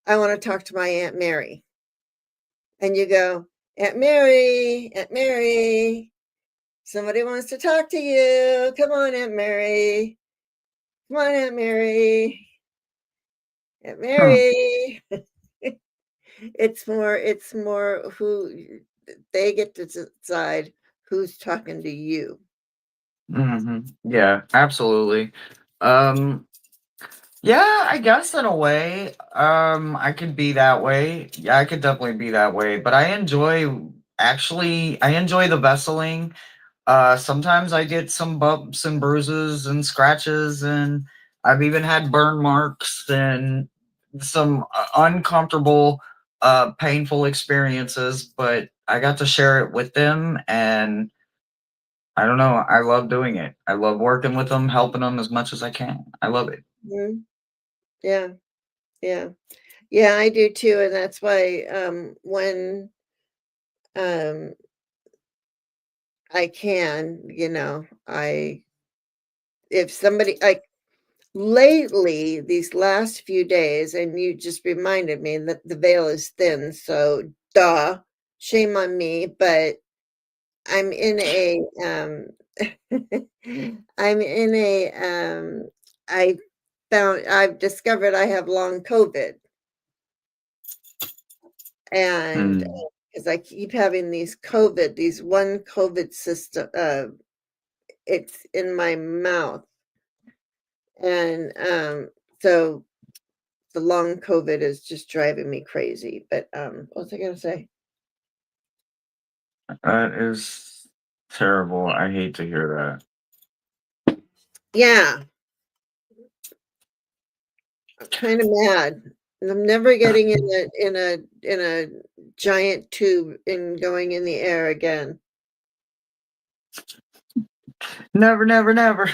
I want to talk to my Aunt Mary. And you go, Aunt Mary, somebody wants to talk to you. Come on, Aunt Mary. Come on, Aunt Mary. Aunt Hmm. Mary. It's more who they get to decide who's talking to you. Yeah, absolutely. Um, yeah, I guess in a way, I could be that way. Yeah, I could definitely be that way. But I enjoy the vesseling. Sometimes I get some bumps and bruises and scratches, and I've even had burn marks and some uncomfortable, painful experiences. But I got to share it with them, and I don't know. I love doing it. I love working with them, helping them as much as I can. I love it. Mhm. Yeah, yeah. Yeah, I do too, and that's why, when, um, I can, I if somebody like lately, these last few days, and you just reminded me that the veil is thin, so duh, shame on me, but I'm in a, I'm in a, I I've discovered I have long COVID, and Mm. because I keep having these one COVID system, it's in my mouth, and, so the long COVID is just driving me crazy, but, what was I gonna say? That is terrible. I hate to hear Yeah, I'm kinda mad, and I'm never that. getting in a giant tube and going in the air again. Never, never, never.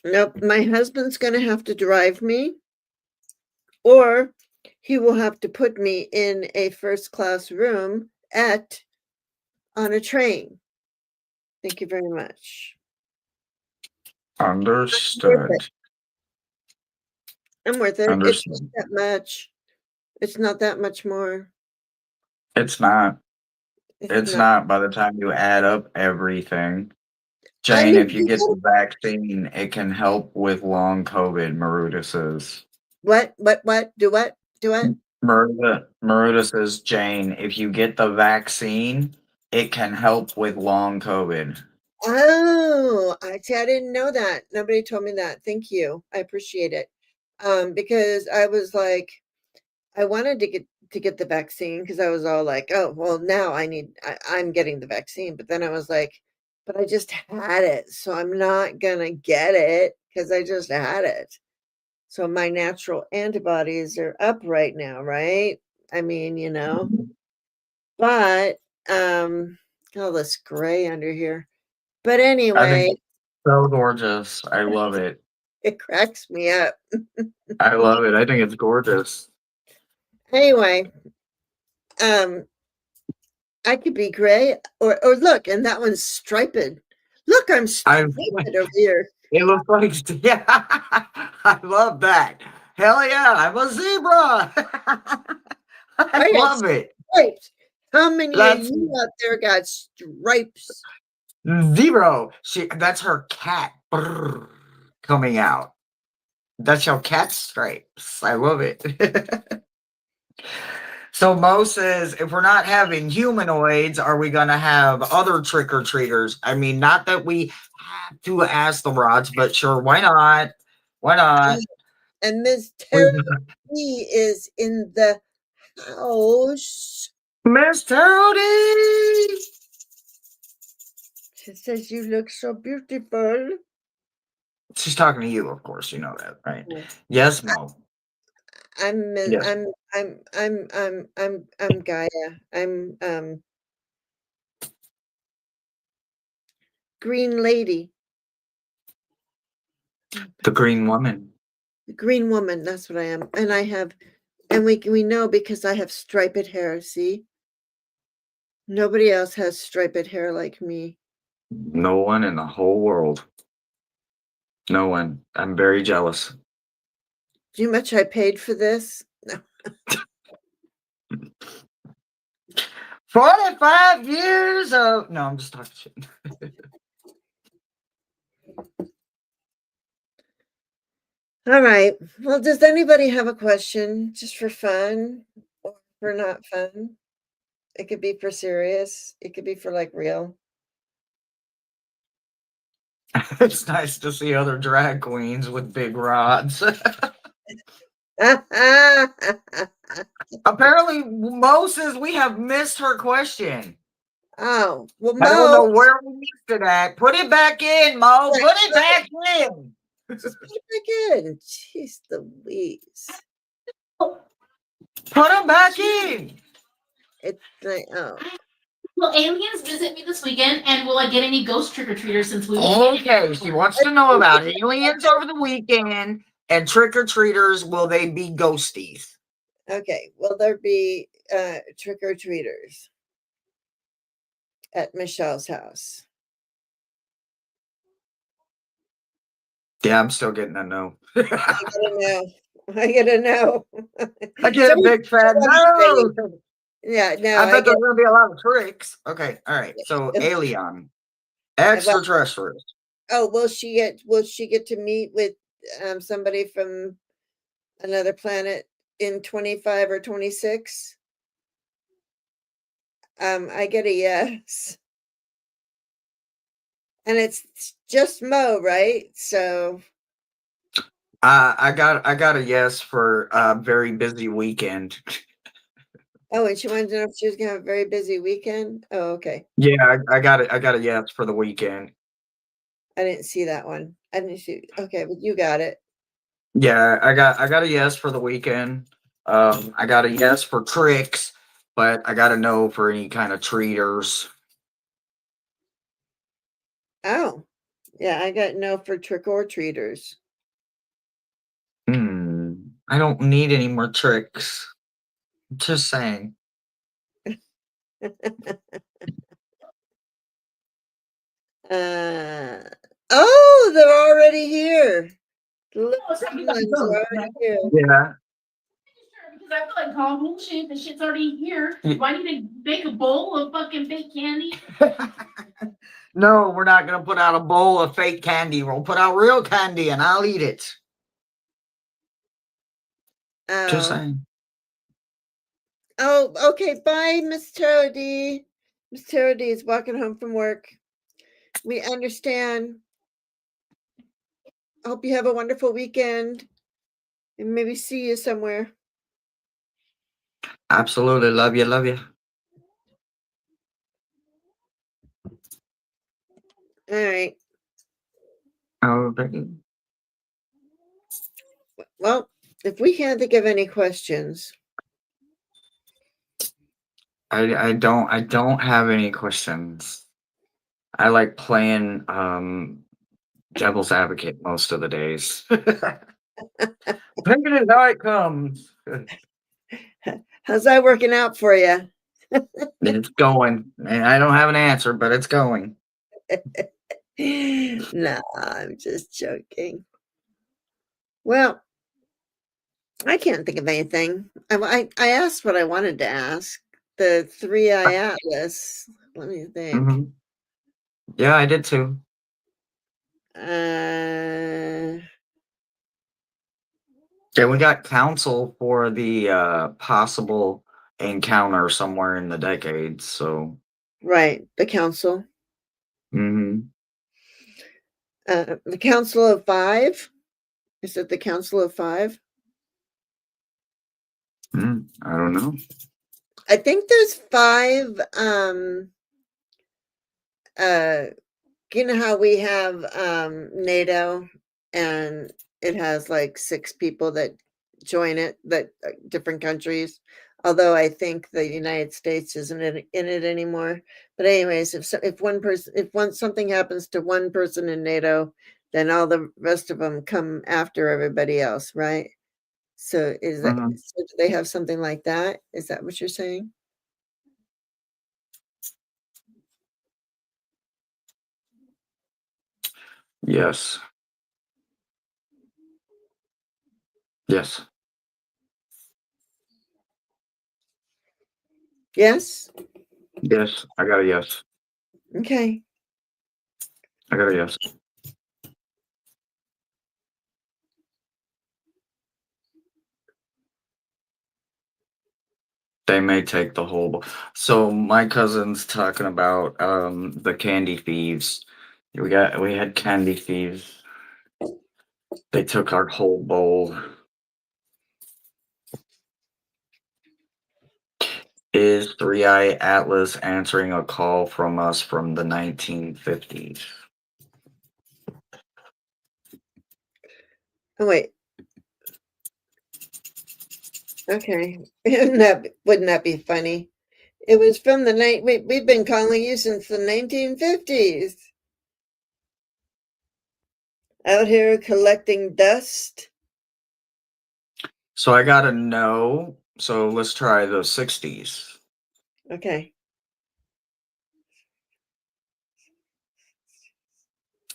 Nope, my husband's gonna have to drive me, or he will have to put me in a first class room at on a train. Thank you very much. Worth it. Understood. I'm worth it. It's not Understood. that much. It's not that much more. It's not. It's It's not. not by the time you add up everything. I Jane, mean, if you get the vaccine, it can help with long COVID, Maruda says. what? Do what? Do what? Maruda says, Jane, if you get the vaccine, it can help with long COVID. Oh, I see. I didn't know that. Nobody told me that. Thank you. I appreciate it. Because I was like, I wanted to get the vaccine because I was all like, oh, well, now I'm getting the vaccine. But then I was like, but I just had it, so I'm not gonna get it because I just had it. So my natural antibodies are up right now, right? I mean, but all this gray under here. But I think anyway, it's so gorgeous. I love it. it cracks me up. I love it. I think it's gorgeous. Anyway, um, I could be gray or look, and that one's striped. Look, I'm I striped over here. it looks like yeah. I love that. Hell yeah, I'm a zebra. I I got love it. stripes. How many of That's you out there got stripes? zero. That's her cat brrr, coming out. That's your cat stripes. I love it. So Mo says, if we're not having humanoids, are we going to have other trick or treaters? I mean, not that we have to ask the rods, but sure, why not? Why not? And Miss Terry is in the house. Miss Tony! She says you look so beautiful. She's talking to you, of course. You know that, right? Oh. Yes, Mo. I'm Yes. I'm Gaia. I'm Green Lady. The Green Woman. The Green Woman, that's what I am. And I have, and we know because I have striped hair, see? Nobody else has striped hair like me. No one in the whole world. No one. I'm very jealous. Do you know how much I paid for this? No. 45 years of. No, I'm just talking shit. All right. Well, does anybody have a question just for fun or for not fun? It could be for serious. It could be for like real. It's nice to see other drag queens with big rods. Apparently, Mo says we have missed her question. Oh, well, I don't Mo, know where we missed it at. Put it back in, Mo. Put it back in. just put it back in. Jeez Louise. Put them back in. It's like, oh. Will aliens visit me this weekend, and will I get any ghost trick-or-treaters since we Okay, she wants to know about aliens over the weekend and trick-or-treaters. Will they be ghosties? Okay. Will there be trick-or-treaters at Michelle's house? Yeah, I'm still getting a no. I gotta know. I gotta know. I get a big fat no. Yeah, no, I bet I get there's gonna be a lot of tricks. Okay, all right. So alien, extraterrestrials. Oh, will she get to meet with somebody from another planet in 25 or 26? I get a yes. And it's just Mo, right? So I got a yes for a very busy weekend. oh, and she wanted to know if she was gonna have a very busy weekend. Oh, okay. Yeah, I got a yes for the weekend. I didn't see that one. I didn't see. Okay, but you got it. Yeah, I got a yes for the weekend. I got a yes for tricks, but I got a no for any kind of treaters. Oh, yeah, I got no for trick or treaters. I don't need any more tricks. Just saying. Oh, they're already here. The little Oh, it's not green ones are already here. Yeah. Because I feel like calling bullshit. The shit's already here. Yeah. Do I need to bake a bowl of fucking fake candy? No, we're not gonna put out a bowl of fake candy. We'll put out real candy and I'll eat it. Just Oh. saying. Oh, okay. Bye, Miss Toady. Miss Toady is walking home from work. We understand. I hope you have a wonderful weekend and maybe see you somewhere. Absolutely. Love you. Love you. All right. Okay. Well, if we can't think of any questions, I don't have any questions. I like playing devil's advocate most of the days. Taking it how it comes. how's that working out for you? It's going. And I don't have an answer, but it's going. No, I'm just joking. Well, I can't think of anything. I asked what I wanted to ask. The 3-eye atlas. Let me think. Mhm. Yeah, I did too. Uh, Yeah, we got counsel for the possible encounter somewhere in the decades. So, right, the council. mhm. The council of 5. Is it the Council of Five? I don't know. I think there's five. You know how we have NATO, and it has like 6 people that join it, that different countries. Although I think the United States isn't in it anymore. But anyways, if one person, if something happens to one person in NATO, then all the rest of them come after everybody else, right? So is that, Mhm. so do they have something like that? Is that what you're saying? Yes. Yes. Yes. Yes. I got a yes. Okay. I got a yes. They may take the whole. So my cousin's talking about the candy thieves. We had candy thieves. They took our whole bowl. Is Three Eye Atlas answering a call from us from the 1950s? Oh wait. Okay. Wouldn't that be funny? It was from the night we've been calling you since the 1950s. Out here collecting dust. So I gotta know. So let's try the 60s. Okay.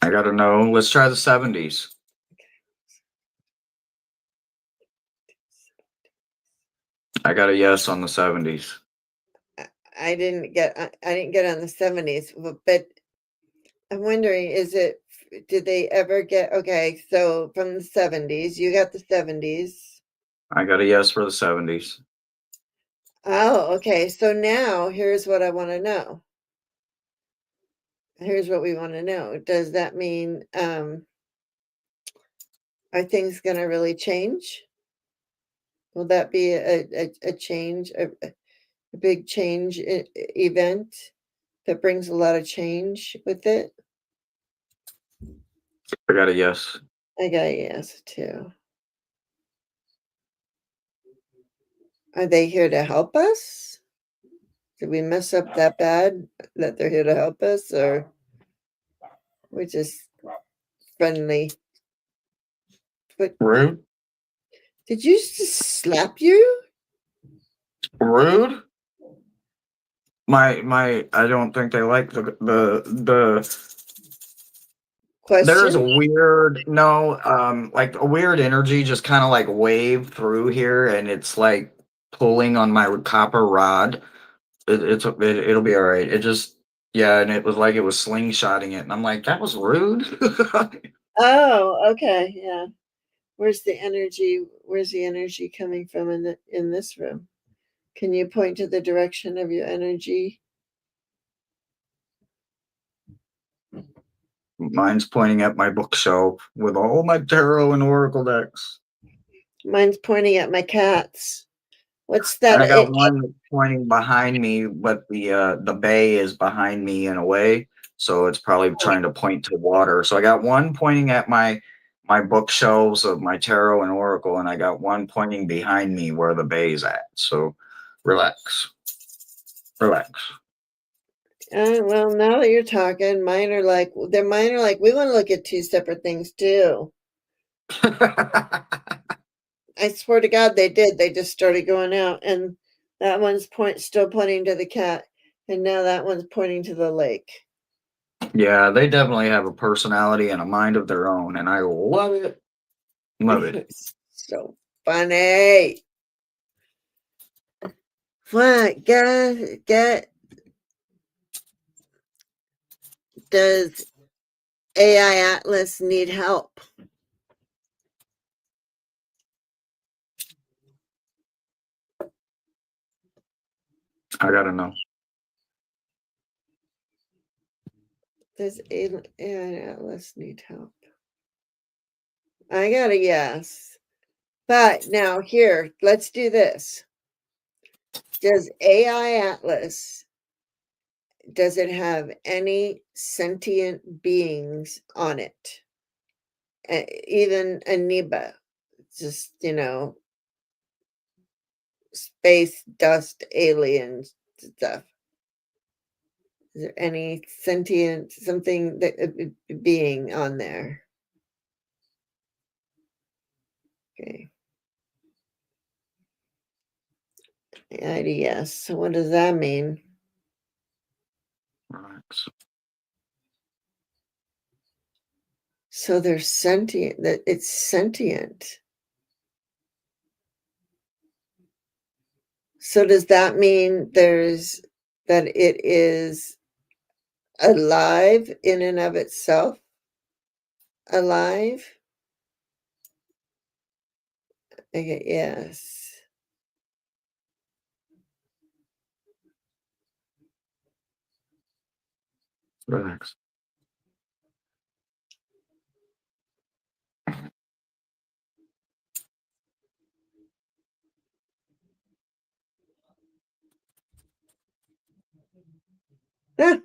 I gotta know. Let's try the 70s. I got a yes on the 70s. I didn't get on the 70s, but I'm wondering, did they ever get, okay, so from the 70s, you got the 70s. I got a yes for the 70s. Oh, okay. So now here's what I want to know. Here's what we want to know. Does that mean are things going to really change? Will that be a change, a big change event that brings a lot of change with it? I got a yes. I got a yes too. Are they here to help us? Did we mess up that bad that they're here to help us, or we're just friendly? But Rude? did you just slap you? Rude? I don't think they like the there's Question? a weird like a weird energy just kind of like wave through here, and it's like pulling on my copper rod. It'll be all right. It just, yeah, and it was like it was slingshotting it, and I'm like, that was rude. Oh, okay, yeah. Where's the energy? Where's the energy coming from in this room? Can you point to the direction of your energy? Mine's pointing at my bookshelf with all my tarot and oracle decks. Mine's pointing at my cats. What's And that? I got one that's pointing behind me, but the bay is behind me in a way, so it's probably trying to point to water. So I got one pointing at my bookshelves of my tarot and oracle, and I got one pointing behind me where the bay's at. So relax, relax. Well, now that you're talking, mine are like we want to look at 2 separate things too. I swear to God, they did. They just started going out, and that one's still pointing to the cat, and now that one's pointing to the lake. Yeah, they definitely have a personality and a mind of their own, and I love it. Love it. So funny. What? Does AI Atlas need help? I gotta know. Does AI Atlas need help? I got a yes. But now here, let's do this. Does AI Atlas, does it have any sentient beings on it? Even amoeba, just, space dust aliens stuff. Is there any sentient something that being on there? Okay. Yes. So what does that mean? Relax. So they're sentient, that it's sentient. So does that mean that it is alive in and of itself? Alive? Okay, yes. Relax. Ah,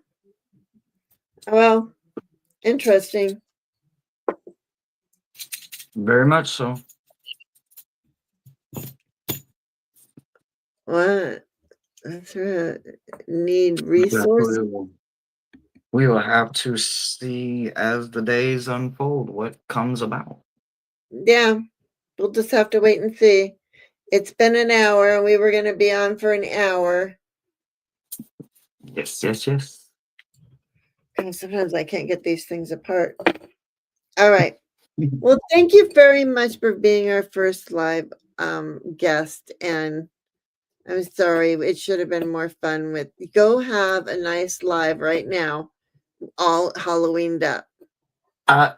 well, interesting. Very much so. What? That's right. Need But resources. we will have to see as the days unfold what comes about. Yeah, we'll just have to wait and see. It's been an hour, and we were going to be on for an hour. Yes, yes, yes. And sometimes I can't get these things apart. All right. Well, thank you very much for being our first live guest. And I'm sorry, it should have been more fun with. Go have a nice live right now, all Halloweened up.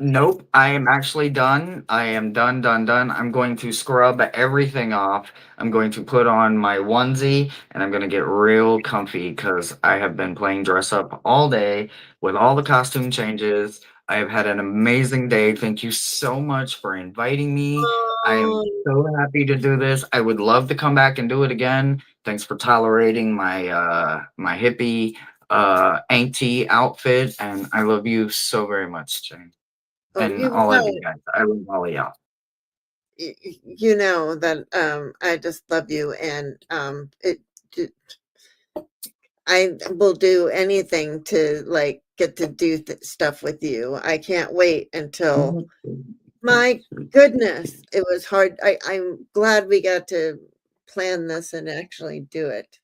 Nope. I am actually done. I am done, done, done. I'm going to scrub everything off. I'm going to put on my onesie and I'm going to get real comfy because I have been playing dress up all day with all the costume changes. I have had an amazing day. Thank you so much for inviting me. I am so happy to do this. I would love to come back and do it again. Thanks for tolerating my hippie auntie outfit, and I love you so very much, Jane. Oh, And all of you guys. I love all of y'all. you know that I just love you, and I will do anything to like get to do stuff with you. I can't wait until. My goodness, it was hard. I'm glad we got to plan this and actually do it.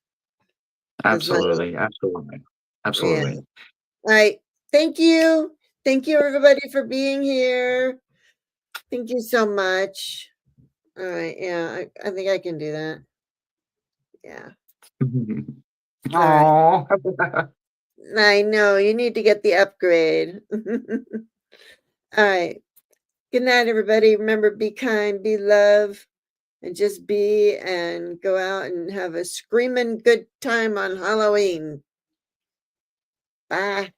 Absolutely, absolutely, Yeah. absolutely. All right. Thank you. Thank you, everybody, for being here. Thank you so much. All right. Yeah, I think I can do that. Yeah. All right. Oh, I know you need to get the upgrade. All right. Good night, everybody. Remember, be kind, be love, and just be, and go out and have a screaming good time on Halloween. Bye.